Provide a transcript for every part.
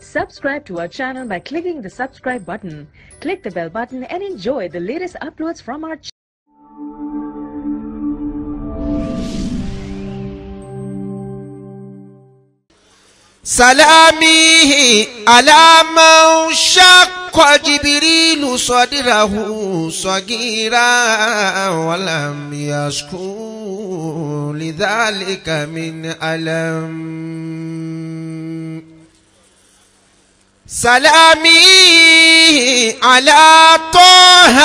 Subscribe to our channel by clicking the subscribe button. Click the bell button and enjoy the latest uploads from our channel. سلامي على من شق جبريل صدره صغيرا ولم يشكو لذلك من ألم سلامي على طه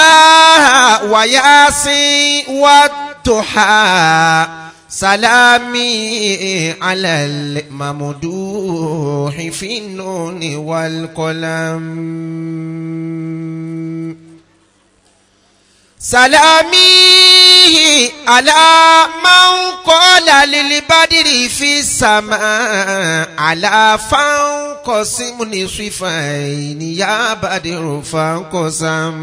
وياسين والضحى سلامي على الممدوح في النون والقلم سلامي على من قال للبدر في السماء على فانقسم نصفين يا بدر فانقسم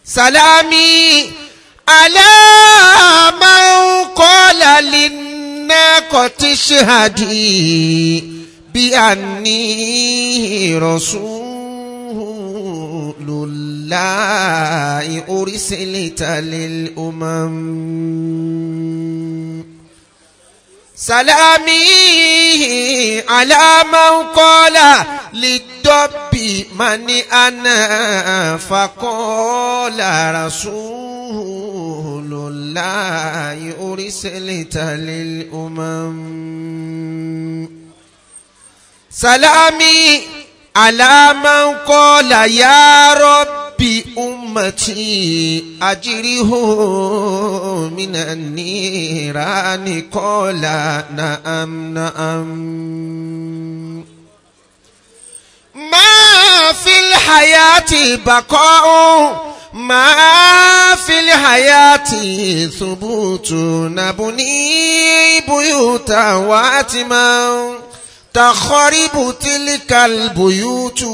سلامي على من قال للناقة اشهدي بأني رسول الله أرسلت للأمم سلامي على من قال للدب من أنا فقال رسول الله أرسلت للأمم سلامي على من قال يا ربي أمتي أجره من النيران قال نعم نعم ما في الحياة بقاء ما في الحياة ثبوت نبني بيوتا واتما تخرب تلك البيوت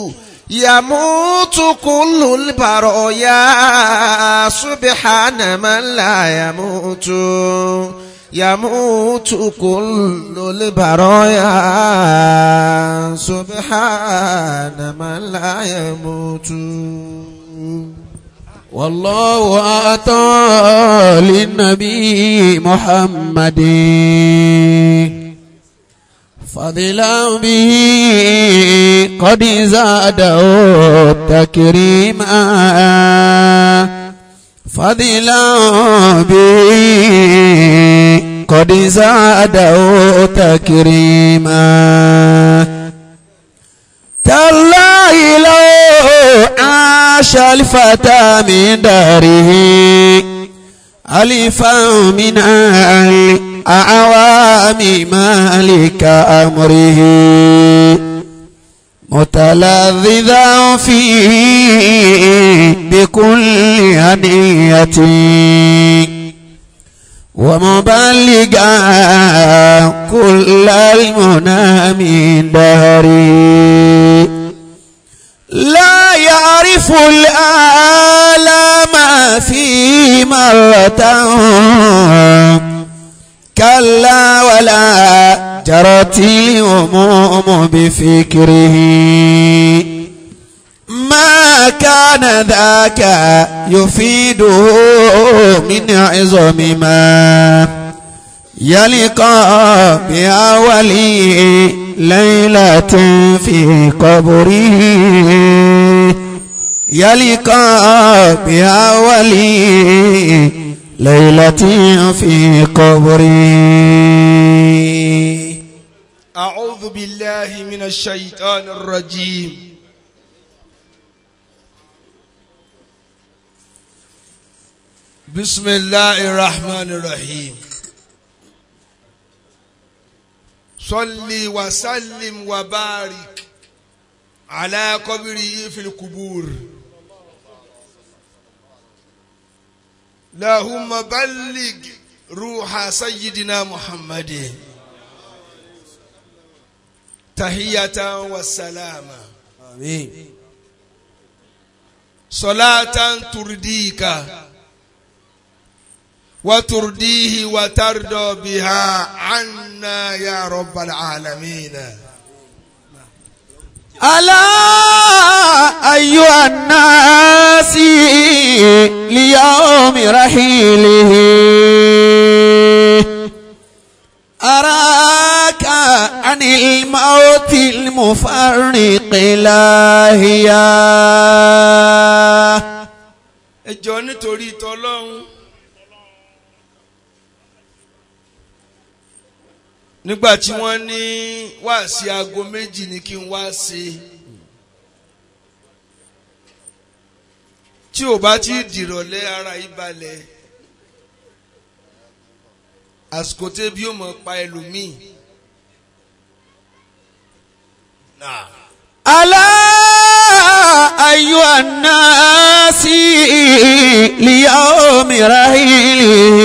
يموت كل البرايا سبحان من لا يموت يموت كل البرايا سبحان من لا يموت والله أعطى للنبي محمد فضلا به قد زاده تكريما فضلا به قد زاده تكريما تالله لو عاش الفتى من داره ألفا من الأعوام مالك أمره متلذذا فيه بكل هنية ومبلغا كل المنى من دهري لا يعرف الآلام في مرة كلا ولا جرت الهموم بفكره ما كان ذاك يفيده من عظم ما يلقى بأول ليلة في قبره يلقى بأول ليلة في قبره. أعوذ بالله من الشيطان الرجيم. بسم الله الرحمن الرحيم. صل وسلم وبارك على قبره في القبور. اللهم بلغ روح سيدنا محمد تحية والسلام. آمين. صلاة ترديك وترديه وترضى بها عنا يا رب العالمين. ألا أيها الناس ليوم رحيله أراك عن الموت المفرق لاهيا. ẹ jọ̀ọ́ nítorí t'Ọlọ́run nígbà tí wọ́n ní wáàsí aago méjì ni kí n wá ṣe tí ò bá ti dìrọ̀lẹ́ ara ìbalẹ̀ àsìkò tẹ́bí ó mọ̀ pa ẹlòmíì. ألا أيها الناس ليوم رحيله.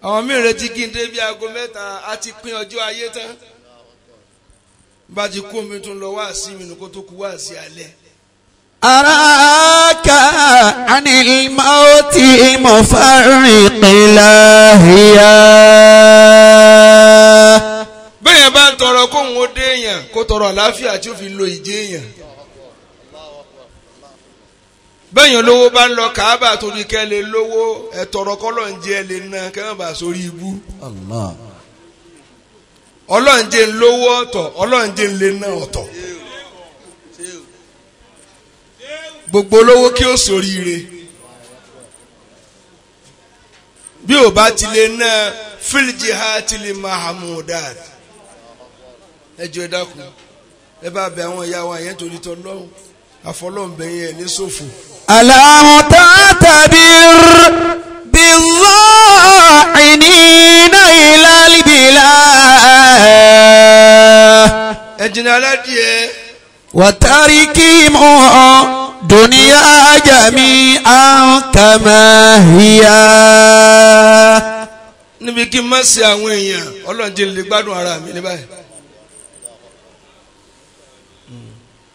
àwọn míì retí kí n dé bí aago mẹ́ta á ti pín ọjọ́ ayé tán bá ti kó mi tún lọ wá sí mi nìkan tó kú wá sí alẹ́. أراك عن الموت المفرق لاهيا. bẹ́ẹ̀ bá ń tọrọ kóhun ó dé èèyàn kó tọrọ àlàáfíà tí ó fi lo ìdí èèyàn. bẹ́ẹ̀yàn lówó bá ń lọ Káàbà torí kẹ́ lè lówó ẹ tọrọ kọ́lọ̀ ń jẹ́ lè ná kẹ́ wọ́n bá sórí ibú. Ọlọ́run jẹ́ ń lówó ọ̀tọ̀ Ọlọ́run jẹ́ ń lè ná ọ̀tọ̀. gbogbo olówó kí ó ṣoríire bí ò bá ti lè ná fílìjì ha ti lè mahamudan. ẹ jọ̀ọ́ ẹ dákun ẹ bá bẹ àwọn ìyá wa yẹn torí t'Ọlọ́run àfọlọ́ǹbẹ̀yìn ẹ̀ ní ṣòfò. ألم تعتبر بالظاعنين إلى البلاد ẹ jìnnà aládìẹ. وتركهم دنيا جميعا كما هي. níbi kí n má ṣe àwọn èèyàn Ọlọ́run jẹ́ n lè gbádùn ara mi ní báyìí.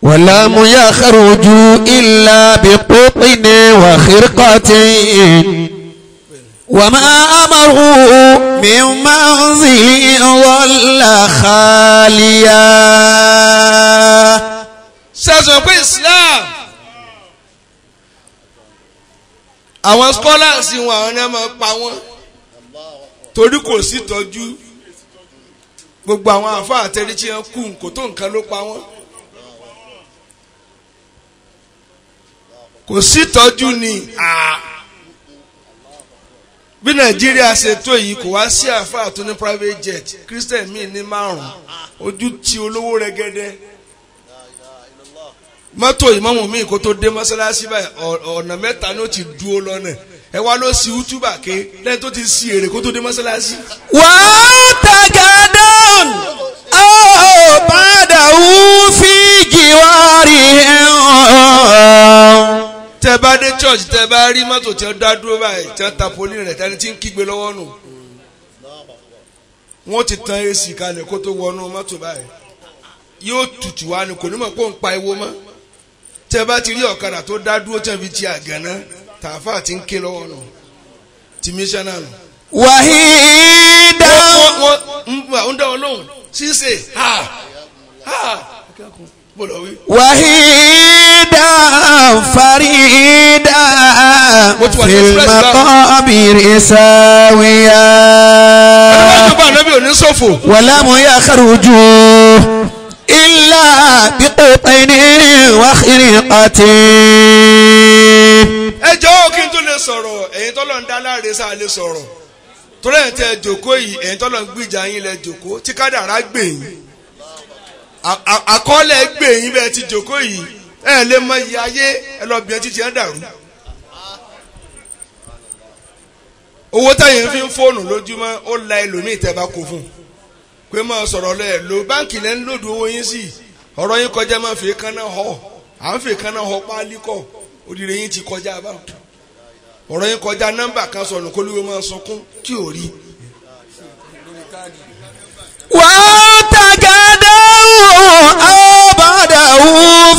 ولم يخرجوا إلا بقطن وخرقة وما أمروا من منزل ظل خاليا. sẹ́sọ̀ pé Islam àwọn scholars wọn àwọn náà máa pa wọ́n torí kò sí tọ́jú gbogbo àwọn àfa àtẹ̀rí tí wọ́n kú kò tó nǹkan ló pa wọ́n. kò sí tọ́jú ni bí Nàìjíríà ṣe tó yìí kò wá sí àfáà tó ní private jet Christian míì ní 5 ojú tí olówó rẹ̀gẹ̀dẹ̀ mọ́tò ìmáàmù míì kó tó dé mọ́sálásí báyìí ọ̀nà 3 ni ó ti dúró lọ́nà ẹ wá ló sì útúbà ké lẹ́yìn tó ti sí èrè kó tó dé mọ́sálásí. وتجدون أو بعده في جوارهم. tẹ bá dé church tẹ bá rí mọ́tò tí wọ́n dá dúró báyìí tí wọ́n ta poli rẹ̀ tani tí ń kígbe lọ́wọ́ nù wọ́n ti tan AC kalẹ̀ kó tó wọnú mọ́tò báyìí yóò tutù wá ni kò ní mọ̀ pé òun pa ewo mọ́ tẹ bá ti rí ọ̀kadà tó dá dúró tẹ̀ fi ti àgànná tààfà tí ń ké lọ́wọ́ nù ti mísánná nù. وحيدا wọ́n ń dá wọn lóhùn ṣíṣe bọ́lá wí. وحيدا فريدا في المقابر ساويا. ولم يخرجوا إلا بقطن وخرقة. ẹ jọ̀ọ́ kí n tó lè sọ̀rọ̀ ẹ̀yin tọ́lọ̀ ń dá láre sáà lè sọ̀rọ̀ torí ẹ̀ tẹ́ jòkó yìí ẹ̀yin tọ́lọ̀ ń gbìjà yín lẹ jòkó tí kádàrá gbè yín àkọọ́lẹ̀ gbè yín bẹ́ẹ̀ ti jòkó yìí ẹ̀ lè mọ iye ayé ẹ lọ bí ẹ títí ẹ dàrú. owó táyà fi ń fóònù lójúmọ́ ó la ẹlòmíì tẹ́ bá kó fún un pé máa sọ̀rọ̀ lẹ́ẹ̀ lo báńkì lẹ́ ń lòdù owó yín sí ọ̀rọ̀ yín kọjá máa fi kánná họ à ń fi kánná họ páálí kọ̀ òdìrẹ́ yín ti kọjá báwọn ọ̀rọ̀ yín kọjá nọ́mbà kan sọ̀nù kólúwé máa sunkún kí ò rí. وتجدوا أو بعده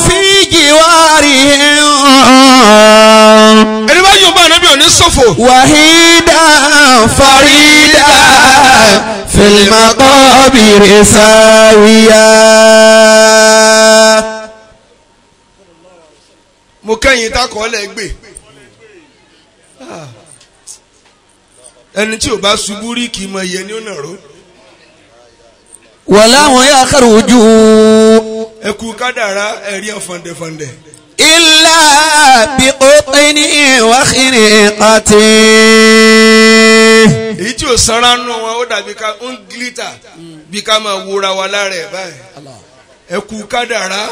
في جوارهم. ẹni bá yóò bá ànábì òní ṣòfò. وحيدا فريدا في في المقابر ساويا. mo kẹ́yìn takọ̀ọ́lẹ̀ gbé ẹni tí ò bá ṣubú rí kì í mọ iye ní ọ̀nà ró. ولم يخرجوا ẹ kú kádàrá ẹ̀rí ẹ̀ fọ̀ǹdẹ̀fọ̀ǹdẹ̀. إلا بقطن وخرقة. èyí tí ò sanra nù wọn ó dàbí ká ń gílítà bí ká máa wúra wa lára ẹ̀ báyìí. ẹ kú kádàrá.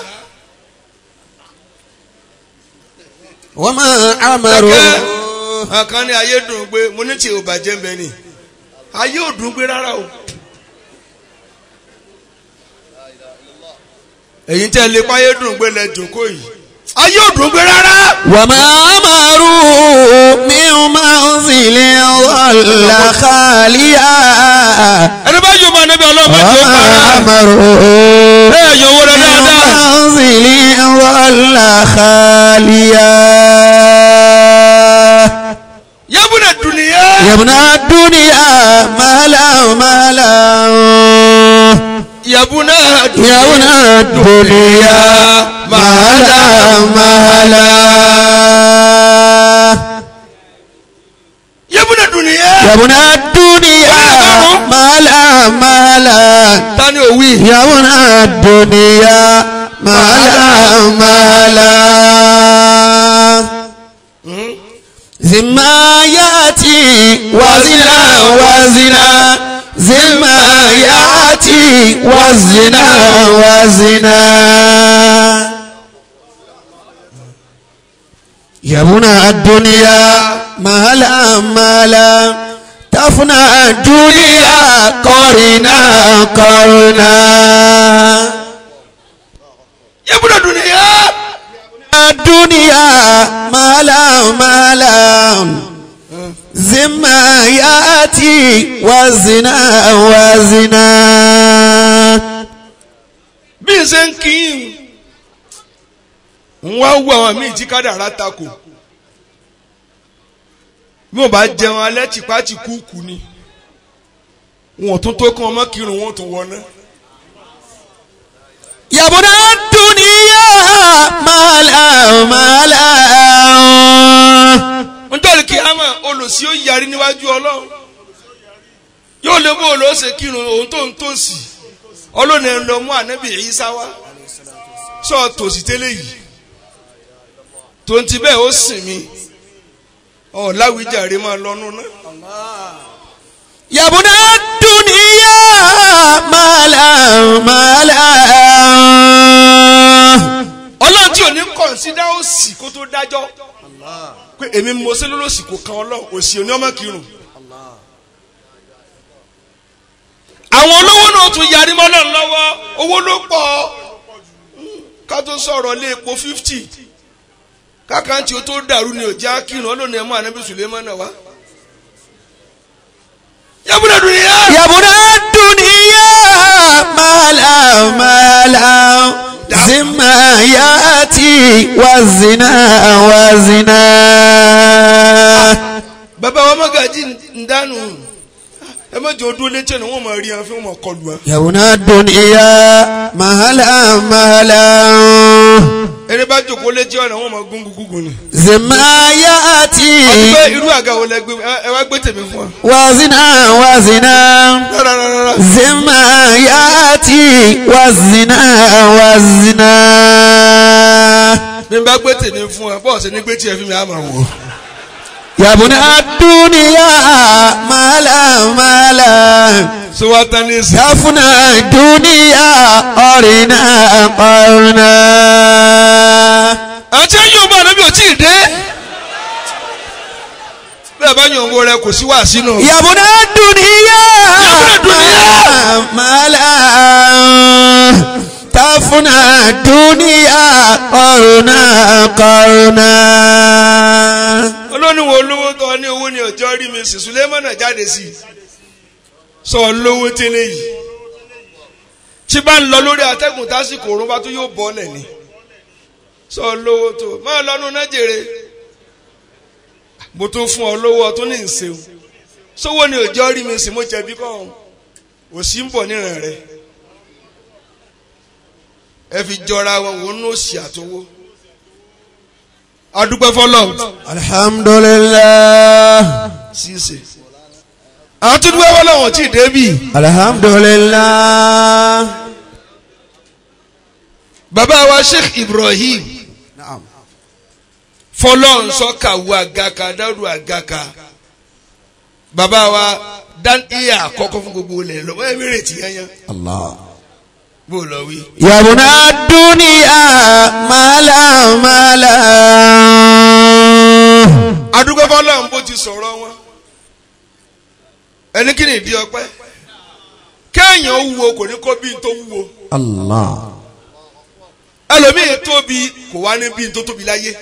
وما عمروا. àkàn ní ayé dùn gbé mo ní tí ò bàjẹ́ mbẹ́ ni ayé ò dùn gbé rárá o. èyí tẹ́ lè pa ayé dùn gbé lẹ jòkó yìí ayé ò dùn gbé rárá. وما عمروا من منزل ظل خاليا. ẹni bá yóò máa nẹ́bí ọlọ́mọ tí ó وما para. عمروا ẹ yóò wọlé من dáadáa. منزل ظل خاليا. yabuna duniya. يا ابن الدنيا مهلا مهلا. yabuna يا ابن الدنيا مهلا مهلا. yabuna duniya. يا ابن الدنيا مهلا مهلا. tani o wí. يا ابن الدنيا مهلا مهلا. زما ياتي وزنا وزنا. زما ياتي وزنا وزنا. يا ابن الدنيا مهلا مهلا. تفنى الدنيا قرنا قرنا. yabuna duniya. الدنيا مهلا مهلا. زما ياتي وزنا وزنا. bí n ṣe ń kí n wá wú àwọn míì tí kádàrá takò bí mo bá jẹun alẹ́ tìpátì kúùkù ni wọn tún tó kán ọmọ kírun wọn tún wọná. يا ابن الدنيا مهلا مهلا. nítorí kí ama olùsí ó yarí níwájú ọlọ́run yóò lè bó olóòsè kírun òun tó ń tòsí ọlọ́run ẹ̀ ń lọ mú ànábì Ìsá wá sọ tòsí tẹ́lẹ̀ yìí tó ń ti bẹ́ẹ̀ ó sìn mí ọ̀ láwùjáre máa lọ́nu náà. يا ابن الدنيا مهلا مهلا. ọlọ́run tí ò ní kọ̀ǹsídá òsì kó tó dájọ́ pé èmi mo ṣe lólòsì kò kan ọlọ́run òsì òní ọmọ kírun. àwọn olówó náà tún yarí mọ́ lọ́run lọ́wọ́ owó ló pọ̀ ká tó sọ̀rọ̀ lé epo 50 kákàntì ó tó dàrú ni ò já kírun ọlọ́run ẹ̀ mọ́ ànábì Sùlẹ́mánà wá. yabuna duniya. يا ابن الدنيا مهلا مهلا. زما ياتي وزنا وزنا. bàbá wa Magaji ń dánù ẹ má jẹ́ odún létí ẹni wọ́n máa rí ẹni fún wọn kọlu wọn. يا ابن الدنيا مهلا مهلا. ẹni bá jókòó létí ọ̀nà wọ́n máa gúngun gúngun ni. زما ياتي ọdún pé irú àga wo lẹ gbé ẹ wá gbé tèmi fún wa. وزنا وزنا. rárá. زما ياتي وزنا وزنا. bí n bá gbé tèmi fún wa bọ́ọ̀sì ní gbé tiẹ̀ fún mi á máa wò. يا ابن الدنيا مهلا مهلا. sọ wá tán ní ìsìn. تفنى الدنيا قرنا قرنا. àti ẹ̀yìn ọmọ àná bí o tí ì dé. bẹ́ẹ̀ bá yàn owó rẹ kò sí wá sínú. يا ابن الدنيا مهلا. تفنى الدنيا قرنا قرنا. olóní wo olówó tó ní owó ni ọjọ́ rí mi sì Sùlẹ́mánà jáde sí i sọ lówó tẹ́lẹ̀ yìí tí bá ń lọ lórí atẹ́gùn tásìkò òrùn bá tún yóò bọ́lẹ̀ ni sọ lówó tó máa lọ́nu náà jèrè mo tún fún ọ lówó ọtún ní ìṣeun sówó ni ọjọ́ rí mi sì mo jẹ̀bi kọ́ òsì ń bọ̀ níran rẹ̀ ẹ fi jọra wọn wò ní òsì àtọwọ́ adúpẹ́ fọlọ́. alhamdulillah. ṣíṣe àwọn tó dúpẹ́ fọlọ́ wọn tí ì débi. alhamdulillah. bàbá wa Sheikh Ibrahim fọlọ́ nsọ́ka wo àgàkà dáwùdù àgàkà bàbá wa dan iya àkọ́kọ́ fún gbogbo ilẹ̀ lọ́wọ́ ẹ̀ mẹ́rẹ̀ tí yẹn yẹn. Allah. bó lọ wí. yabuna duniya mala. adúgbò fọlọ́n bó ti sọ̀rọ̀ wọn ẹni kí ni ìdí ọpẹ́ kéèyàn wúwo kò ní kó bí n tó wúwo. Allah. ẹlòmíì tóbi kò wá ní bí n tó tóbi láyé.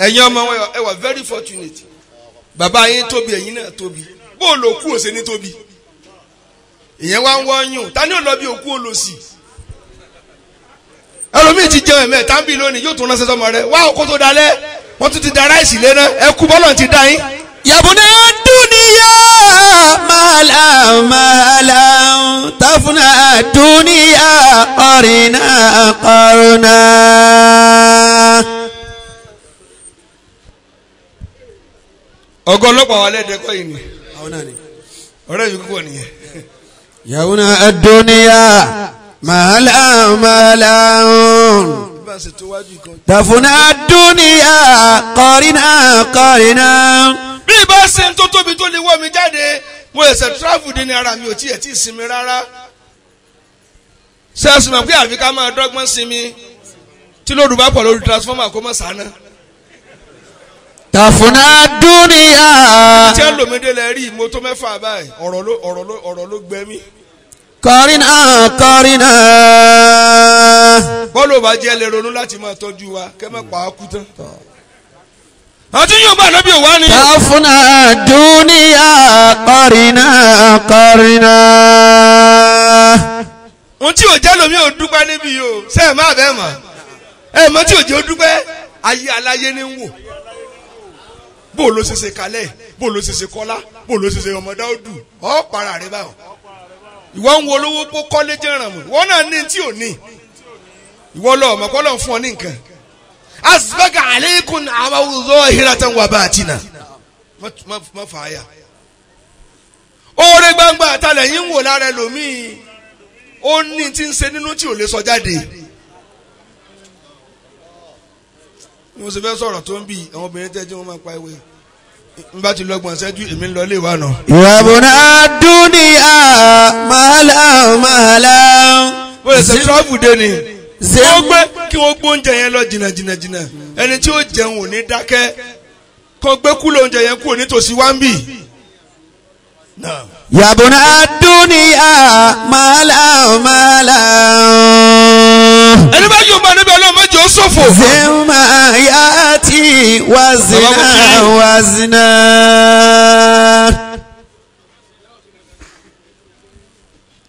ẹ̀yin ọmọ wọn ẹ wà very fortunate bàbá yín tóbi ẹ̀yin náà tóbi bó lò kú òsè ní tóbi ìyẹn wá ń wọ́nyún ta ni ò lọ bí òkú olòsì ẹlòmíì ti jẹun ẹ̀mẹ́ tábìlì lónìí yóò tún ránṣẹ́ sọmọ rẹ wá òkú tó dalẹ̀ wọ́n tún ti da ráìsì lẹ́nà ẹ kú bọ́lọ̀ ti dá yín. yabuna duniya mala tafuna duniya qarina. ọgọ ọlọ́pàá wa lẹ́ẹ̀dẹ́kọ̀ yìí ni ọ̀rẹ́ yìí kúkọ̀ nìyẹn. yabuna duniya mala tafuna duniya qarina. bí ibà ṣe ń tó tóbi tó lè wọ́ mi jáde mo ẹsẹ̀ travel dé ní ara mi ò tí ẹ̀ tí ì sinmi rárá sẹ́ẹ̀sì mọ̀ pé àfi ká máa dọ́gbọ́n sinmi tí lóru bá pọ̀ lórí transformer kó mọ̀ sáná. tafuna duniya. tí ẹ lòmí délẹ̀ rí mo tó mẹ́fà báyìí ọ̀rọ̀ ló gbẹ mí. qarina. bọ́ọ̀lù ò bá jẹ́ lè ronú láti máa tọ́jú wa kẹ́ mẹ́ pa á kú tán. àti yóò bá ànábì òwá ni. tafuna duniya qarina. ohun tí ò jẹ́ lómi ò dúpẹ́ níbí yìí o ṣé ẹ̀ má bẹ́ẹ̀ mọ̀ ẹ̀ mọ́ tí ò jẹ́ ó dúpẹ́ ayé aláyé ní wò bó ló ṣe ṣe kalẹ̀ bó ló ṣe ṣe kọ́lá bó ló ṣe ṣe ọmọ Dáúdù ọ́ para rẹ báwọn ìwọ ń wo olówó kó kọ́lé jẹ́ràn mọ́ ìwọ náà ní tí ò ní ìwọ lọ ọmọ kọ́ lọ́n fún ọ ní nǹkan asbaga aleikum zahiratan wa batina má fà á yà oore gbangba àtàlẹ̀ yín wò lára ẹlòmíì ó ní tí ń ṣe nínú tí ò lè sọ jáde mo sì fẹ́ sọ̀rọ̀ tó ń bì àwọn obìnrin tẹ́jú wọn máa pa ewé n bá ti lọ́gbọ̀n ṣẹ́jú èmi ń lọ ilé ìwà náà. yabuna duniya mala. bó lè ṣe tíráfù dé ni wọ́n gbé kí wọ́n gbó oúnjẹ yẹn lọ jìnnà ẹni tí ó jẹun ò ní dákẹ́ kó gbé kúlò oúnjẹ yẹn kúrò nítòsí wáńbì. yabuna duniya mala. ẹni bá yóò máa níbi ọlọ́run méjì ó ṣòfò. zema yati wazina.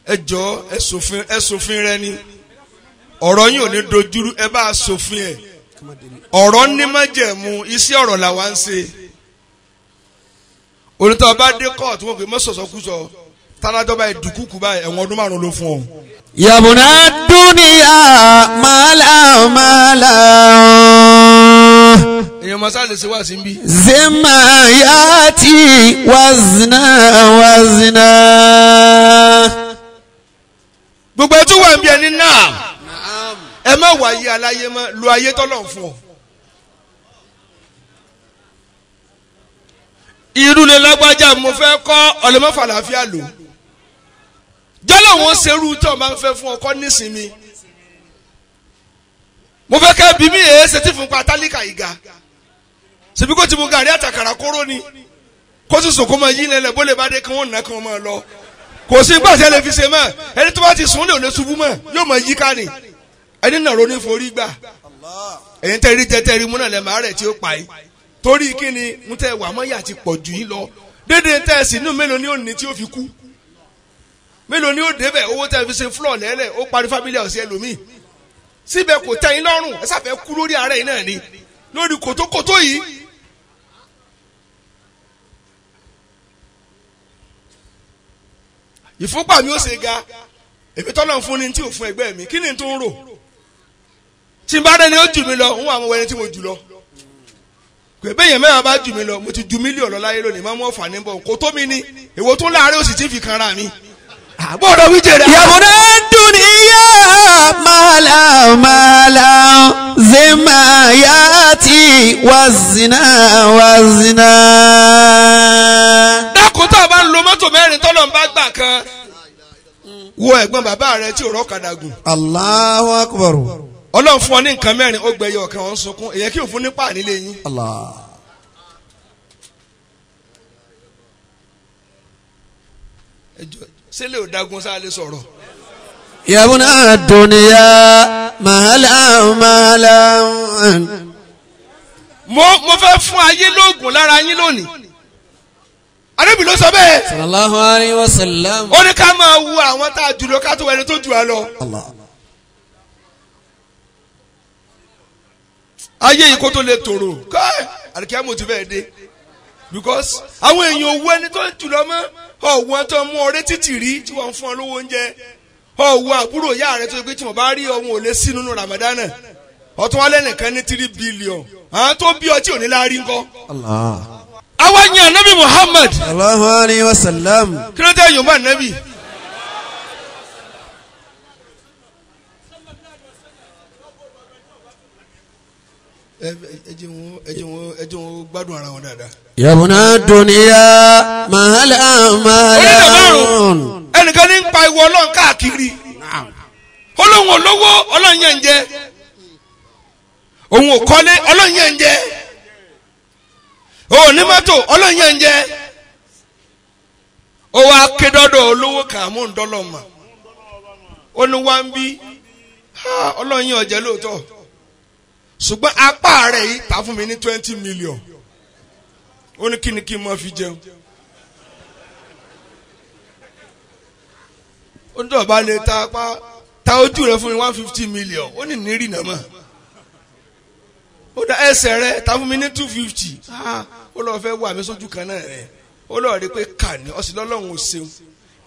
ẹ jọ ẹ ṣòfin rẹ ni ọ̀rọ̀ yín ò ní dojúrú ẹ bá ṣòfin ẹ̀ ọ̀rọ̀ ní májẹ̀mú iṣẹ́ ọ̀rọ̀ làwa ń ṣe onítọ̀ bá dé kóòtù wọn kò mọ́ sọ̀sọ́kúsọ tálájọ́ báyìí dùkúkú báyìí ẹ̀wọ̀n ọdún 5 ló fún ọ. yabuna duniya mala. èèyàn masá lè ṣe wá sí bí. zema yati wazina. gbogbo ẹ tún wà ń bí ẹni náà ẹ má wáyé aláyé mọ́ lo ayé tọ́lọ̀ fún ọ. irú lè lágbájá mo fẹ́ kọ́ ọ̀lẹ́mọ́fà láfíà lò jọ́lọ̀ wọn ṣerú tí wọ́n máa ń fẹ́ fún ọkọ nísìnyí mo fẹ́ kẹ́ bí mi èé ṣe tí fún pa tálíkà ìga ṣèbí kó ti mu gàrí àtàkàrà kóró ni kó sì sùn kó máa yí lẹ́lẹ̀ bó lè bá dé kí wọ́n nà kí wọ́n máa lọ kò sí gbàtẹ́ lè fi ṣe mọ́ ẹni tó bá ti sùn lè ò lè ṣubú mọ́ yóò máa yí ká ni ẹni náà ronú forí gbà ẹ̀yin tẹ́rí tẹ́tẹ́rí múnà lẹ́ máa rẹ̀ tí ó pa yín torí kí ni mo tẹ́ wà mọ́yà ti pọ̀ jù yín lọ dédé tẹ́ẹ̀sì inú mélòó ni ó ní tí ó fi kú mélòó ni ó débẹ̀ owó tẹ́ fi ṣe flọ̀ lẹ́lẹ̀ ó parí fámílì ọ̀sẹ̀ ẹlòmíì síbẹ̀ kò tẹ́ yín lọ́rùn ẹ sáfẹ́ kú lórí àárẹ̀ yìí náà ni lórí kòtókòtó yìí ìfúnpá mi ó ṣe ga èmi tọ́lọ̀ ń fún ni tí ò fún ẹgbẹ́ mi kí ni tó ń rò tí n bá dẹ́ni ó jù mí lọ ń wà àwọn ẹni tí mo jù lọ pé bẹ́ẹ̀ yẹn mẹ́wàá bá jù mí lọ mo ti ju mílíọ̀nù lọ láyé lónìí máa mú ọ̀fà ní bọ̀ kò tó mi ní èwo tó láàárẹ̀ òsì tí ń fi kan ra mi àbọ̀dọ̀ wíjẹ̀ rẹ̀. yabuna duniya mala zimayati wazina. dákun tó o bá ń lo mọ́tò mẹ́rin tọ́lọ̀ ń bá gbà kan wo ẹ̀gbọ́n bàbá rẹ tí ò rọ́kadà gùn. Allahu akbar. Ọlọ́run fún ọ ní nǹkan mẹ́rin ó gbẹ̀yẹ ọ̀kan wọn sunkún èyàn kí n fún nípa nílé yín. Allah. Sílẹ̀ ò dagun sáà lè sọ̀rọ̀. yabuna duniya mala. mo fẹ́ fún ayé lóògùn lára yín lónìí. Ànábì ló sọ bẹ́ẹ̀. sallallahu alayhi wa sallam. Ó ní ká máa wu àwọn tá a jùlọ ká tó ẹni tó jù á lọ. Allah. Ayé yìí kó tó lè tòrò káì àdìkíyàmó ti fẹ́ẹ́ dé because àwọn èèyàn owó ẹni tó jùlọ mọ́ ọ̀wọ́n tó mú ọrẹ́ títì rí tí wọ́n ń fún ọ lówó oúnjẹ ọ̀wọ́ àbúrò ìyá rẹ tó yẹ pé tí wọ́n bá rí ọmọ ò lè sí nínú Ramadana ọ̀tún wálé nìkan ní 3 billion àwọn tó bí ọtí òní láàrí ńkọ́. Allah. àwa yan Ànábì Muhammad sallallahu alayhi wa sallam. kí ló dé yorùbá Ànábì. ẹ jẹ́ wọn gbádùn ara wọn dáadáa. yabuna duniya mala. ẹnìkan ní ń pa ìwọ Ọlọ́run káàkiri Ọlọ́run olówó Ọlọ́run yẹn ń jẹ òun ò kọ́lé Ọlọ́run yẹn ń jẹ òun ní mọ́tò Ọlọ́run yẹn ń jẹ ó wá ké dọ́dọ̀ olówó kàmú ńdọ́lọ́mà ó ní wá ń bí Ọlọ́run yẹn ọ̀jẹ̀ lóòótọ́ ṣùgbọ́n apá rẹ̀ yìí ta fún mi ní 20 million ó ní kí ni kí n máa fi jẹun ó ní tó bá lè ta ojú rẹ̀ fún mi 150 million ó ní ní rìnà mọ́ ó dá ẹsẹ̀ rẹ̀ ta fún mi ní 250 ó lọ́ọ́ fẹ́ wà mí sójú kan náà rẹ̀ ó lọ́ọ́ rí pé kà ní ọ̀sìn lọ́lọ́run ò ṣeun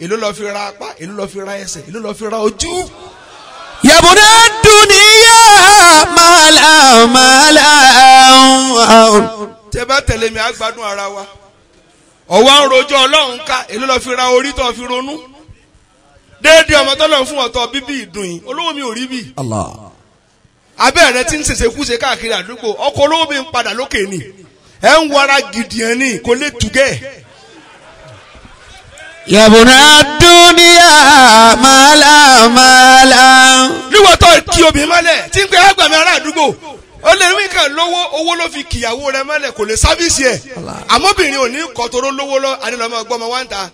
èló lọ́ọ́ fi ra apá èló lọ́ọ́ fi ra ẹsẹ̀ èló lọ́ọ́ fi ra ojú. yabuna duniya mala. tẹ bá tẹ̀lé mi àgbádùn ara wa ọ̀wá ń rojọ́ Ọlọ́run ká èló lọ́ọ́ fi ra orí tó fi ronú déédéé ọmọ tọ́lọ̀ fún ọ̀tọ̀ bíbí ìdùn yìí olówó mi ò rí bí. Allah. abẹ́ rẹ ti ń ṣèṣe kúṣe káàkiri àdúgbò ọkọ̀ olówó mi ń padà lókè ni ẹ̀ ń wara gidi ẹ̀ ní kò lè tùgẹ́. yabuna duniya mala. níwọ̀n tó kí obìnrin mọ́lẹ̀ tí ń pẹ́ àgbàmì ará àdúgbò ó lè rí kan lówó owó ló fi kìyàwó rẹ mọ́lẹ̀ kò lè sábìsì ẹ̀ àmọ́bìnrin ò ní kọ́tọ́rọ́ lówó lọ adìlọ́mọ gbọ́mọ wá ń ta.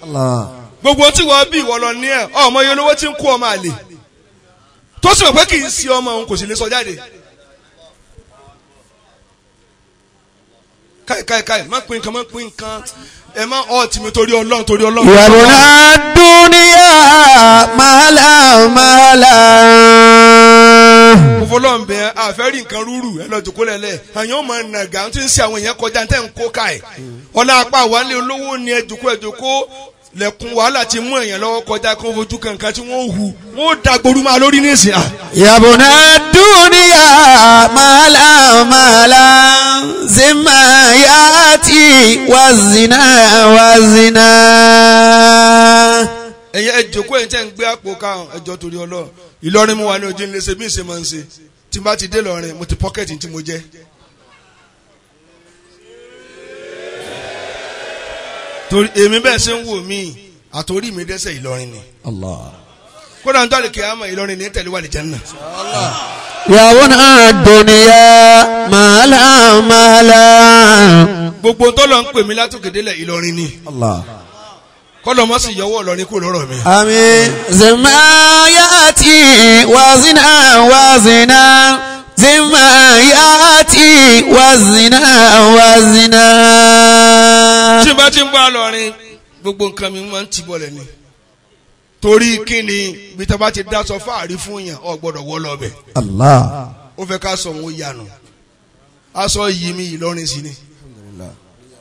Allah. gbogbo tí wọ́n bí ìwọ lọ ní ẹ̀ ọmọ yẹn olówó tí ń kó ọmọ àlè tó sì mọ̀ pé kì í sí ọmọ òun kò sì lè sọ jáde. káì má pín nǹkan ẹ má ọ̀ tì mí torí Ọlọ́run torí Ọlọ́run. yabuna duniya mala. mo fọlọ́n bẹ àfẹ́rí nǹkan rúrù ẹ lọ jòkó lẹ́lẹ̀ àyàn ọmọ nàgà tí ń ṣe àwọn èèyàn kọjá tẹ́ ń kó káì ọlá apá wàlẹ̀ olówó ni ẹ jòkó lẹ̀kùn wàhálà ti mú èèyàn lọ́wọ́ kọjá kó fojú kankan tí wọ́n hù wọ́n dàgbòrú máa lórí nísìnyà. yabuna duniya mala. zimayati wazina. ẹ̀yẹ ẹ jòkó ẹ̀yìn tẹ́ ń gbé àpò káwọn ẹjọ́ torí Ọlọ́run Ìlọrin mu wà ní ojú ńlẹ́sẹ̀ bí ń ṣe máa ń ṣe tí n bá ti dé lọ́rin mo ti pọ́kẹ́tì tí mo jẹ́. torí èmi bẹ́ẹ̀ ṣe ń wò mí àtòrí mi dẹ́sẹ̀ Ìlọrin ni. Allah. kódà ń tọ́lẹ̀ kíámà Ìlọrin ní tẹ̀lé wà lè Jánnà. yabuna duniya mala. gbogbo tọ́lọ̀ ń pè mí látòkèdélẹ̀ Ìlọrin ni. Allah. kọ́lọ̀ mọ́ sì yọwọ́ Ìlọrin kúrò lọ́rọ̀ mi. Amin. Zimayati wazina. Zimayati wazina. tí n bá ti ń bá lọrin gbogbo nǹkan mi máa ń tì bọ̀lẹ̀ ni torí kí ni bí tá bá ti dáṣọ fáàrí fún yàn ọ gbọ́dọ̀ wọ́ lọ́bẹ̀. Allah. ó fẹ́ ká sọ òun yanu aṣọ yìí mi Ìlọrin sí ni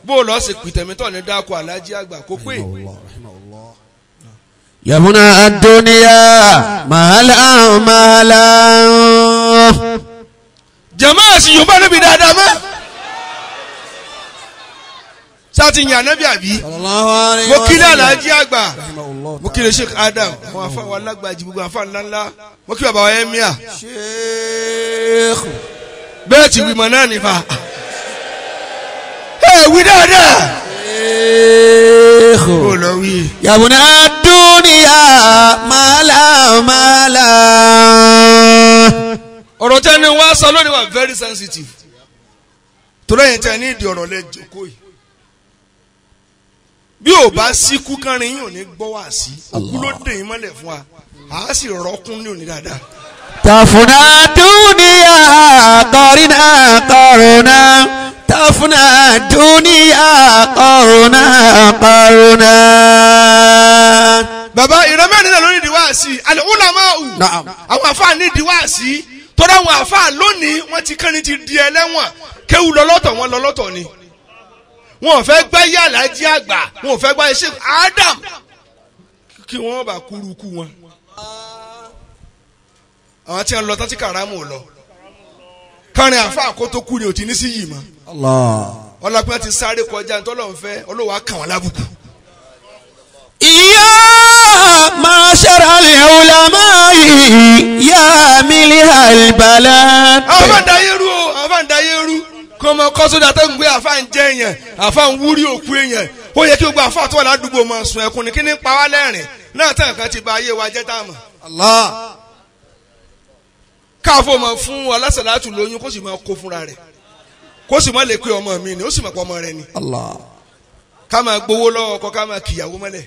bó lọ sí pìtẹ̀mítọ̀ ní dáko alájí àgbà kó pé. yabuna ad-dunya mahala mahala. jama si yorùbá níbi dáadáa mọ́. sáti yàn nábì àbí. mo kílẹ̀ alájí àgbà mo kílẹ̀ Sheikh Adam àwọn afa wa lágbàjì gbogbo afa ńláńlá mo kí bàbá wa Emir. bẹ́ẹ̀ ti wí mọ̀ náà nípa. wí dáadáa. kó lọ wí. yabuna ad-dunya mahala mahala. ọ̀rọ̀ tẹ́ ni wọ́n á sọ lónìí wà very sensitive. torí ẹ̀yin tẹ́ ní ìdí ọ̀rọ̀ lẹ jókòó yìí. bí ò bá sí kú kánrin yìí ò ní gbọ́ wá sí. òkú ló dé yín mọ́lẹ̀ fún wa. àá sì rọ́kún ní òní dáadáa. tafuna ad-dunya qarina qarna. tafuna ad-dunya qarna qarna. bàbá ìrẹ́mẹ́rin náà lórí ìdíwáàsí al-ulama'u. àwọn àfáà ní ìdíwáàsí. tọ́lá àwọn àfáà lónìí wọ́n ti kán ní ti di ẹlẹ́wọ̀n kéwù lọ́lọ́tọ̀ wọn lọ́lọ́tọ̀ ni. wọn ò fẹ́ gbá yé Àlájì àgbà wọn ò fẹ́ gbá Sheikh Adam kí wọ́n bá kúrúkú wọn. àwọn tí wọ́n lọ tán tí kàrámù lọ kárin àfáà kó tó kú ni ò ti ní sí yìí mọ́. ọlọ́pàá ti sáré kọjá ntọ́lọ́ ń fẹ́ olówó àkàn wọn lábùkù. يا معشر العلماء يا ملح البلد. àwọn máa ń da yẹrù o àwọn máa ń da yẹrù kó ọmọ kọ́ sódà tó ń gbé àfa ń jẹ èèyàn àfa ń wúrí òkú èèyàn ó yẹ kí gbogbo àfa tó wà ládùúgbò máa sun ẹkún ni kí ní pa wá lẹ́rìn náà tán kan ti ba ayé wa jẹ́ tá a mọ̀. Allah. káfó máa fún alásàlátù lóyún kó sì máa kó fúnra rẹ̀ kó sì máa lè pe ọmọ mi ni ó sì máa pọ̀ ọmọ rẹ̀ ni. Allah. ká máa gbowó lọ́wọ́ ọkọ ká máa kìyàwó mọ́lẹ̀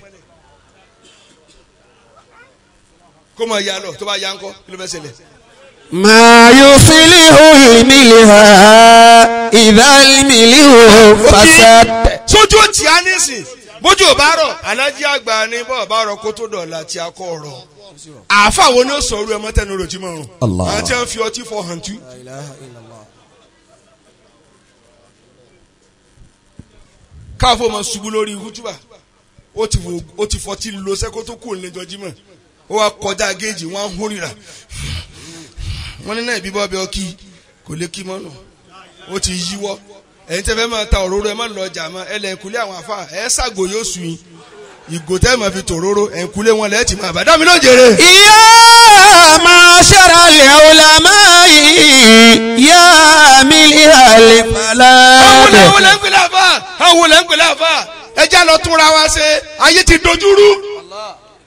kó máa ya lọ tó bá ya ńkọ́ kí ló fẹ́ ṣẹlẹ̀. ما يصلح الملح إذا الملح فسد. sójú ó tì á nísìn bójú ò bá rọ̀ Àlájì àgbà ni bọ́ọ̀ bá rọ̀ kó tó dọ̀la tí a kọ́ ọ̀rọ̀ àáfà wo ni ó sọ̀rọ̀ ẹ̀ mọ́tẹ́nu rò tí mo rùn àwọn tí wọ́n fi ọtí fọ hàn tú. káfó máa ṣubú lórí hútùbà ó ti fọtí lo sẹ́kó tó kù nílé jọjímọ̀ ó wá kọjá géèjì wọn ń hórìrà wọn ní náà ìbíbọ́ bẹ́ẹ̀ kí kò lè kí mọ́nù ó ti yíwọ́ ẹ̀yin tẹ́ fẹ́ máa ta òróró ẹ má lọ ọjà mọ́ ẹ lẹ́ ìkúlé àwọn afá ẹ ṣàgbò yóò sùn yín ìgò tẹ́ máa fi tòróró ẹ̀ ìkúlé wọn lẹ́ẹ̀tì máa bá dámi náà jèrè. يا معشر العلماء يا ملح البلد. àwọn olè ń pèlè àfà àwọn olè ń pèlè àfà ẹjẹ́ lọ túnra wa ṣe ayé ti dojúrú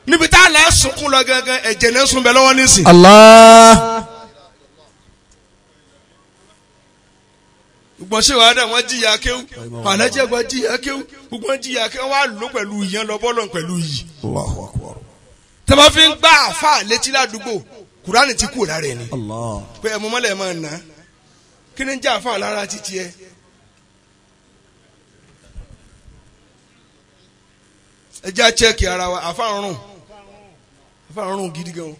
níbi tá a lè sunkún lọ gángan ẹ̀jẹ̀ náà sun bẹ lọ́wọ́ nísìn. Allah. gbọ́n ṣé wàá dà wọ́n jìyà kéwù Àlájì àgbà jìyà kéwù gbogbo wọn jìyà kéwù wọ́n á lò pẹ̀lú ìyẹn lọ bọ́ọ̀lù pẹ̀lú yìí. Allahu Akbar. tẹ́ bá fi ń gbá àfà létí ládùúgbò Kùránì ti kú lára ẹ̀ ni. Allah. pé ẹ̀mú mọ́lẹ̀ máa nà á kí ni ń jẹ́ àfà lára títí ẹ. ẹ jẹ́ àchẹ́kì ara wa àfà ń rùn gidi gan o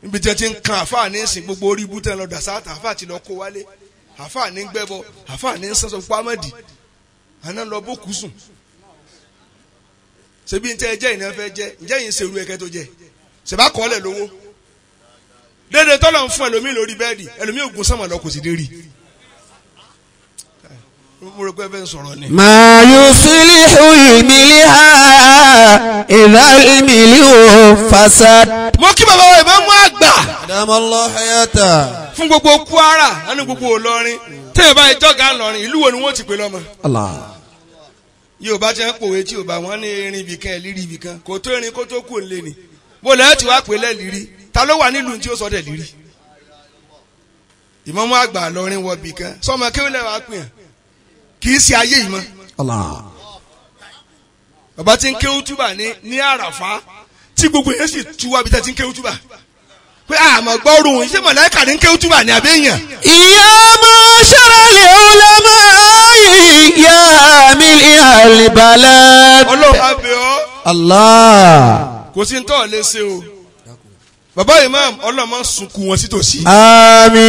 níbi tí wọ́n ti ń kan àfà ní ìsìn gbogbo orí ibú tẹ́ lọ dàsáàtà àfà ti lọ kó wálé àfà ní gbẹ́bọ àfà ní sọ́sọ́ pàmòdì àná lọ bó kú sùn ṣebí ń tẹ́ ẹ jẹ́ ìná fẹ́ jẹ́ ǹjẹ́ yìí ń ṣerú ẹ̀kẹ́ tó jẹ́ ṣèbá kọ́ lẹ̀ lówó dédé tọ́lọ̀ ń fún ẹlòmíì lórí bẹ́ẹ̀dì ẹlòmíì ògùn sọ́mọ̀ lọ kò sì dé rí mo rò pé ẹ fẹ́ ń sọ̀rọ̀ ni. ما يصلح الملح إذا الملح فسد. mo kí bàbá wa ìbá mú àgbà أدام الله حياته. fún gbogbo Kwara àní gbogbo Ìlọrin tẹ́yẹ̀ báyìí jọ́gà ńlọrin ìlú wo ni wọ́n ti pè lọ́mọ. Allah. Yorùbá ti ń pòwe tí Yorùbá wọn ní erin ibìkan ẹ̀lírí ibìkan kò tó erin kó tó kù ń lé ni bó lẹ́yìn tí wàá pè lẹ́lírí ta ló wà nílùú tí ó sọ dẹ̀ lírí. Ìmámù àgbà Ìlọrin wọ ibìkan sọmọ kéwìlẹ̀ wàá pè hàn kì í ṣe ayé yìí mọ́. Allah. Bàbá tí ń kéwú túbà ní Àràfá tí gbogbo yẹn sì tú wá bí tá ti ń kéwú túbà pé àmọ́ gbọ́rùn ṣé mọ̀lẹ́kà ní ń kéwú túbà ní àbẹ́yàn. يا معشر العلماء يا ملح البلد. Ọlọ́run á bẹ̀ ọ́ Allah. kò sí ń tọ́ lé ṣe o. Bàbá Imam ọlọ́mọ sunkún wọn sí tòsí. Àmín.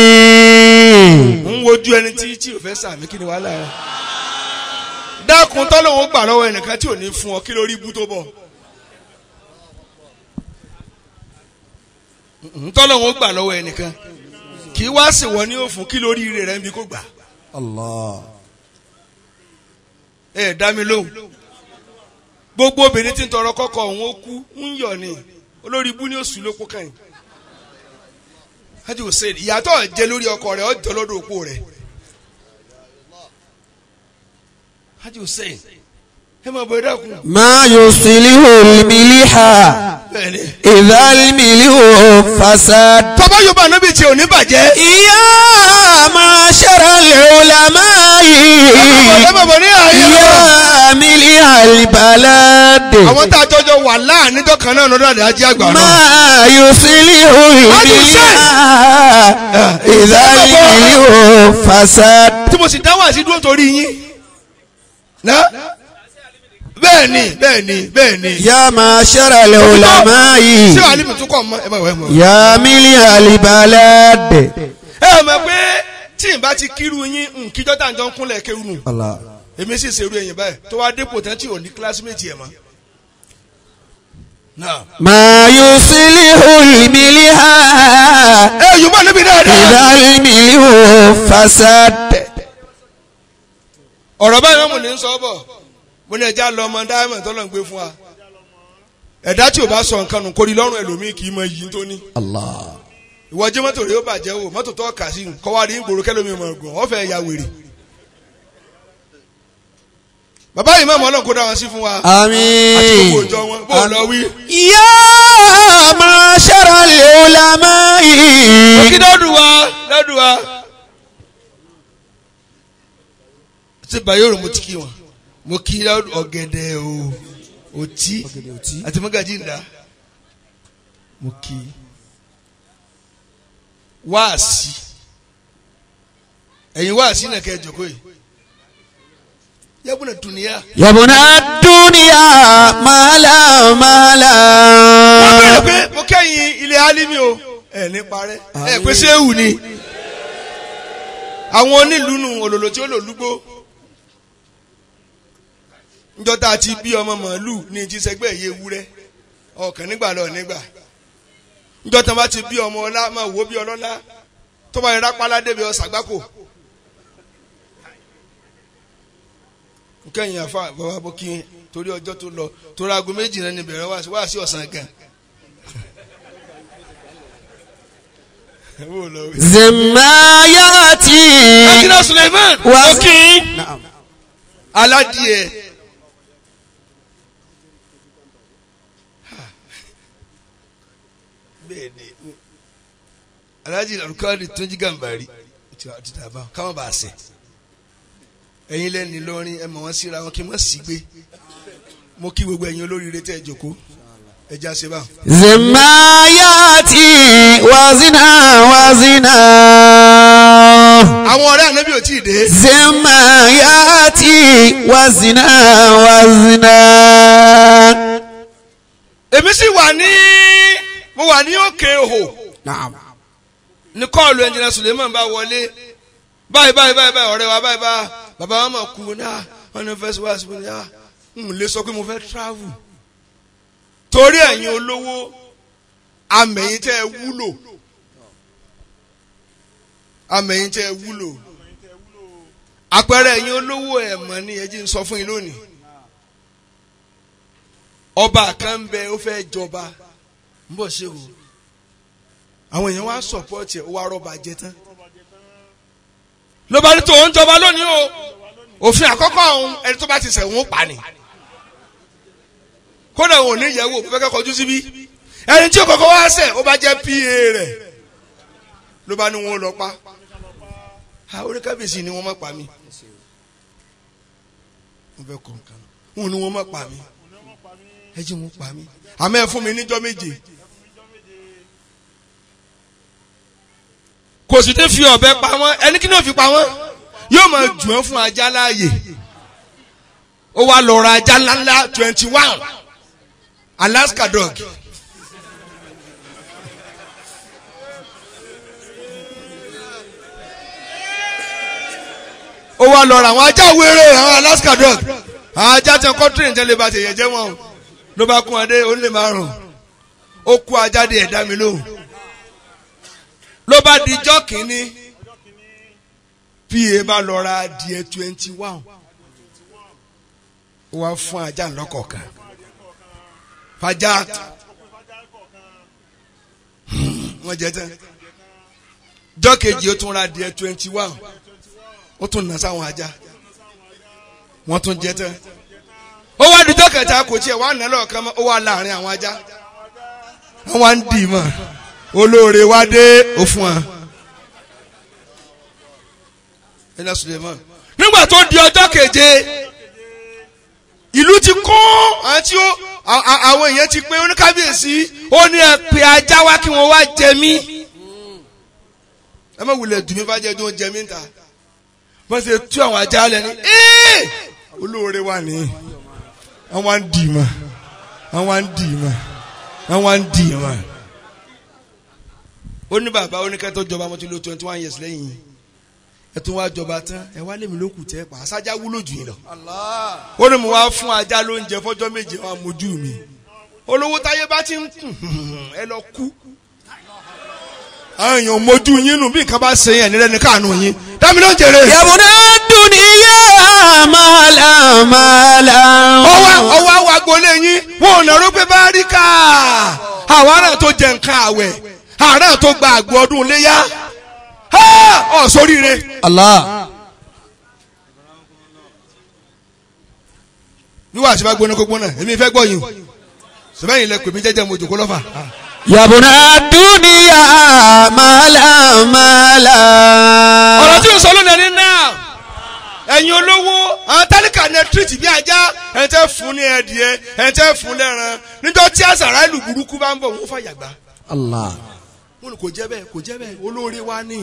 ń wojú ẹni tí ò fẹ́ sàmì kí ni wàhálà rẹ̀. dákun tọ́lọ́wọ́ gbà lọ́wọ́ ẹnìkan tí ò ní fún ọ kí lórí ibú tó bọ̀. tọ́lọ́wọ́ gbà lọ́wọ́ ẹnìkan kì í wá sí wọ ní òfun kí lórí ire rẹ̀ ń bí kó gbà. Allah. ẹ dá mi lóhùn gbogbo obìnrin tí ń tọrọ kọ́kọ́ òun ó kú ń yọ̀ ni olórí ibú ní oṣù lóko kàn yín. Hajj Hussein ìyàtọ̀ jẹ lórí ọkọ rẹ̀ ọjọ́ lọ́dọ̀ òpó rẹ̀. Hajj Hussein ẹ máa bọ̀ ẹ dákun. Ma yuslihu al-miliha idha al-milihu fasad. tọ́ba yóò bá níbi tí ò ní bàjẹ́. Ya ma'shara al-ulama'i. ẹ máa bọ̀ ní ààyè. Ya miliha al-balad. àwọn tá a jọjọ wà láàánú dọ́kan náà lọ́dọ̀ àdé ajé àgbà náà. Ma yuslihu al-miliha idha al-milihu fasad. tí mo sì dáwọ́ àti dúró torí yín. bẹ́ẹ̀ni. Ya ma'shara al-ulama'i. ṣé wàá níbi tó kọ́ ọmọ ẹ máa wẹ̀ mọ́. Ya miliha al-balad. ẹ mọ̀ pé tí n bá ti kírun yín kíjọ́ tá à ń jọ ń kúnlẹ̀ kéwù nù. Allah. èmi sì ṣerú ẹ̀yìn báyìí tó wá dépò tán tí ò ní kílásímẹ́tì ẹ̀ mọ́. Ma yuslihu al-miliha yorùbá níbi dáadáa. idha al-milihu fasad. ọ̀rọ̀ báyìí wọ́n mú ní sọ bọ̀ mo ní ẹja lọ ọmọ dáhùn tó lọ́n gbé fún wa. ẹ̀dá tí o bá sọ nǹkan nù kórìí lọ́rùn ẹlòmíì kì í mọ iyì tó ní. Allah. ìwọ jẹ́ mọ́tò rẹ̀ ó bàjẹ́ o mọ́tò tó kà sí kọ́ wá rí gbòòrò kẹ́lómi ọmọ ọgbọ̀n wọ́n fẹ́ ya wèrè. bàbá yìí mọ̀ ọlọ́run kó dá wọn sí fún wa. Àmín. àti gbogbo ìjọ wọn bó lọ wí. Ya ma'shara al-ulama'i. òkè lọ́dún wa. ṣé bayoro mo ti kí wọn mo kí ọ̀gẹ̀dẹ̀ o òtí àti mọ́gàjì ńlá mo kí wáàsí ẹ̀yin wáàsí náà kẹ́ ẹ jókòó yìí yabuna duniya. Yabuna dunya mala. wọ́n bẹ̀rẹ̀ pé mo kẹ́yìn ilé alimi o ẹ̀ ní parẹ́ ẹ̀ pé sẹ́wù ni àwọn onílùú nù òlòlò tí ó lò lúgbó. njọ́ tá a ti bí ọmọ màálù ní ti sẹgbẹ́ yé ewúrẹ́ ọkàn nígbà lọ nígbà njọ́ tá a bá ti bí ọmọ ọlá máa wò bí ọlọ́lá tó bá yẹra pálá débi ọ̀sàgbákò. nkẹ́yìn àfa bàbá bókí torí ọjọ́ tó lọ torí aago méjì náà ní bẹ̀rẹ̀ wá sí ọ̀sán gan. Zimayati. Akina Suleiman bókí aládìẹ. Alhaji Alukadi Tunji Gambari ti dàbà káwọn bá ṣe ẹ̀yin lẹ́ni lọ́rin ẹ mọ̀ wọ́n síra wọn kí wọ́n sì gbé mo kí gbogbo ẹ̀yin olóríire tẹ́ ẹ jókòó ẹ já ṣe bá. Zimayati wazina. àwọn ọ̀rẹ́ ànábì ò tí ì dé. Zimayati wazina. èmi sì mo wà ní òkè òhò. Naam. ní kọ́ọ̀lù ẹnjìnà Suleiman bá wọlé báyìí ọ̀rẹ́ wa báyìí bàbá wa máa kú náà wọn ní fẹ́ sọ wá sí mi náà n lè sọ pé mo fẹ́ travel torí ẹ̀yin olówó amẹ̀yìn tẹ́ ẹ wúlò àpẹẹrẹ ẹ̀yin olówó ẹ̀ mọ̀ ní ẹjí ń sọ fún yín lónìí ọba kan bẹ ó fẹ́ jọba ń bọ̀ ṣe wò àwọn èèyàn wá sọpọ́ọ̀tì ẹ̀ ó wá rọ́bà jẹ tán ló bá ní tó ń jọba lónìí o òfin àkọ́kọ́ ọ̀hún ẹni tó bá ti ṣẹ̀ wọ́n pa ni kódà òun ò ní ìyẹ̀wò fẹ́ kẹ́ kọjú síbí ẹni tí ó kọ́kọ́ wá ṣẹ̀ ó bá jẹ́ PA rẹ̀ ló bá ní wọn lọ pa orí kábíyèsí ni wọ́n má pa mí wọ́n fẹ́ kọ́ nǹkan wọn ni wọ́n má pa mí ẹ jí wọn pa mí àmọ́ ẹ fún mi níjọ́ méje. kò sì tẹ́ fi ọ̀bẹ pa wọ́n ẹni kí ni ó fi pa wọ́n yóò máa jù wọ́n fún ajá láàyè ó wá lọ ra ajá ńláńlá 21 Alaska dog ó ó wá lọ ra àwọn ajá wéré àwọn Alaska dog àwọn ajá tí wọn kọ́ tírìn tẹ́lẹ̀ bá ti yẹ jẹ́ wọn ló bá kún adé ó lè márùn ó kú ajá dé ẹ̀dá mi lóhùn ló bá di ijọ́ kìíní pa bá lọ ra adìẹ 21 ó wá fún ajá lọ́kọ̀ọ̀kan fàjà wọ́n jẹ tán ijọ́ kejì ó tún ra adìẹ 21 ó tún nà sáwọn ajá wọ́n tún jẹ tán ó wá dijọ́ kẹta kò tiẹ̀ wá nà lọ́ọ̀kan mọ́ ó wá láàrin àwọn ajá àwọn ń dì mọ́ olóore wá dé ó fún wa ẹnà Suleiman nígbà tó di ọjọ́ keje ìlú ti kún àti àwọn èèyàn ti pé oníkábíyèsí ó ní ẹ pé ajá wá kí wọ́n wá jẹ mí ẹ má wulẹ̀ dùn mí bá jẹ́ dùn jẹ mí ta wọ́n ṣe tú àwọn ajá lẹ́ni olóore wà ní àwọn ń dì mọ́ àwọn ń dì mọ́ àwọn ń dì mọ́ ó ní bàbá oníkẹ́tọ́ jọba mo ti lò 21 years lẹ́yìn ẹ tún wá jọba tán ẹ wá lèmi ló kù tẹ́ pa àṣájá wúlò jù yín lọ ó ní mo wá fún ajá lóúnjẹ fọ́jọ́ méje wọn mojú mi olówó táyé bá ti ń kùn ẹ lọ kú àwọn èèyàn mojú yín nù bí nǹkan bá ṣe yẹn nílẹ̀ ní káànù yín dámi ló ń jèrè. yabuna duniya mala. ọwọ́ àwọn agboolé yín wọn ò nàró pé bá rí ká àwọn ará tó jẹ nǹkan àwẹ̀ ará tó gba àgbo ọdún léyà ọ sóríire. Allah. níwà tí bá gbóná kó gbóná èmi fẹ́ gbọ́ yín sọ́bẹ̀yìn lẹ pè mí jẹ́jẹ́ mo jòkó lọ́fà. yabuna duniya mala. ọ̀rọ̀ tí o sọ lónìí ẹni náà ẹ̀yin olówó àwọn tálíkà ní tírìtì bí ajá ẹ̀ tẹ́ fún ní ẹ̀dìẹ ẹ̀ tẹ́ fún lẹ́ran níjọ́ tí àṣàrà ìlú burúkú bá ń bọ̀ wọ́n fàyà gbà. Allah. wọn ni kò jẹ́ bẹ́ẹ̀ olóore wa ní.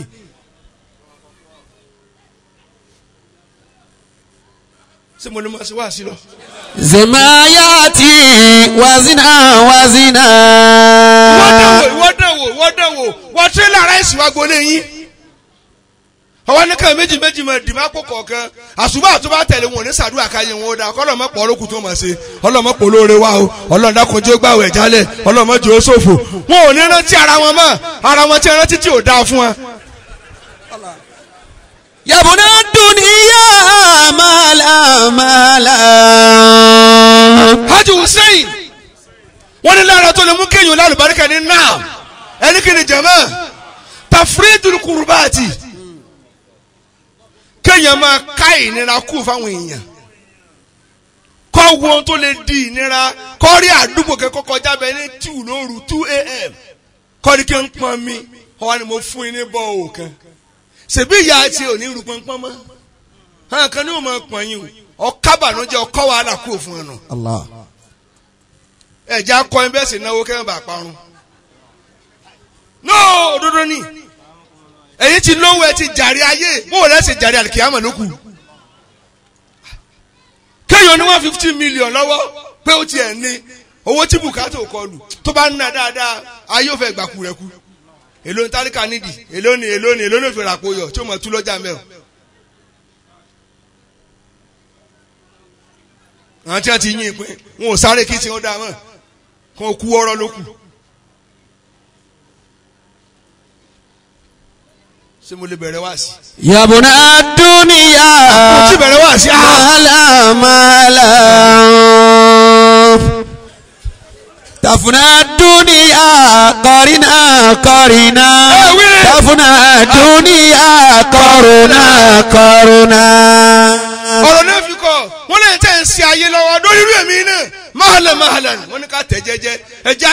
ṣé mo ní ma ṣe wá sí lọ. zemayati wazina. wọ́n dánwò wọ́n tírélà ráìsì wa gbolé yín. àwọn nìkan méjì mọ̀ dìmá kó kọ̀ọ̀kan àṣùbà tó bá tẹ̀lé wọn ní sàdúrà káyé wọn ó dáa kọ́ ọlọ́mọ pọ̀ olókùn tó mọ̀ ṣe ọlọ́mọ pọ̀ olóore wa o ọlọ́run dákunjú gbàwẹ̀ jálẹ̀ ọlọ́mọ jò ó ṣòfò wọn ò ní rántí ara wọn mọ́ ara wọn tí ẹ rántí tí ò dáa fún wa. yabuna duniya mala. Haji Hussein wọ́n ní lára tó lè mú kéèyàn lálùbáríkà ní náà ẹni kí ni jẹ̀mọ́ tafridul kurbati kéèyàn máa ká ìnira kú fáwọn èèyàn kọ́ wo ohun tó lè di ìnira kọ́ rí àdúgbò kẹ́kọ́ kọjá bẹ́ẹ̀ ní 2 lóru 2 a.m. kọ́ ni kí n pọn mi ọwọ́ ni mo fún yín ní bọ́ òkan ṣèbí ìyá àti òní rú pọnpọ́n mọ́ hàn kan ní o máa pọn yín o ọ̀ká bànújẹ́ ọkọ́ wàhálà kú òfin ọ̀nà Allah. ẹ̀jẹ̀ akọ ẹ̀ bẹ́ẹ̀ sì náwó kẹ́hìn bá parun no òdodo ni èyí ti lówó ẹ ti jàre ayé bó o lẹ́sìn jàre àlìkìyàmọ̀ ló kù kéèyàn ní 150 million lọ́wọ́ pé ó tiẹ̀ ní owó tí bùkátà ò kọlù tó bá ń ná dáadáa ayé ò fẹ́ gbàkú rẹ kú èló ní tálíkà nídìí èló ní òfin ràpò yọ tí ó mọ̀ tú lọ́jà mẹ́ọ̀. àwọn tí wọ́n ti yín ìpín wọn ò sáré kí tí wọ́n dá mọ́ kó kú ọ̀rọ̀ ló kù. ṣé mo lè bẹ̀rẹ̀ wá sí. yabuna duniya mo ti bẹ̀rẹ̀ wá sí. mala. tafuna duniya qarina. tafuna duniya qarina. ọ̀rọ̀ náà fi kọ́ wọ́n lè tẹ̀ ń ṣe ayé lọ́wọ́ lórí irú èmi náà mahalan wọ́n ní ká tẹ̀ jẹ́jẹ́ ẹjẹ́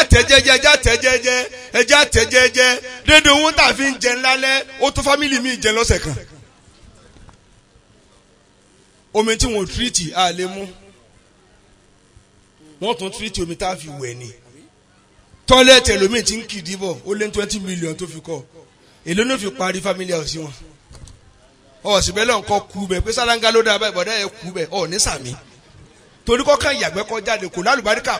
àtẹ̀jẹ́jẹ́ dédé owó tá a fi ń jẹ ńlálẹ́ ó tó fámìlì mi jẹ lọ́sẹ̀ kan omi tí wọ́n tírìtì á lè mú wọ́n tún tírìtì omi tá a fi wẹ̀ ni tọ́lẹ̀tì ẹlòmíì ti ń kìdí bọ̀ ó lé 20 million tó fi kọ́ èló ló fi parí family house wọn ọ̀sìnbẹ́ lọ́n kọ́ kú bẹ́ẹ̀ pé sálángá ló dáa báyìí bọ̀dá ẹ̀ kú bẹ́ẹ̀ ọ̀ ní sàmì torí kọ́kàn ìyàgbẹ́ kọ́ jáde kò lálùbáríkà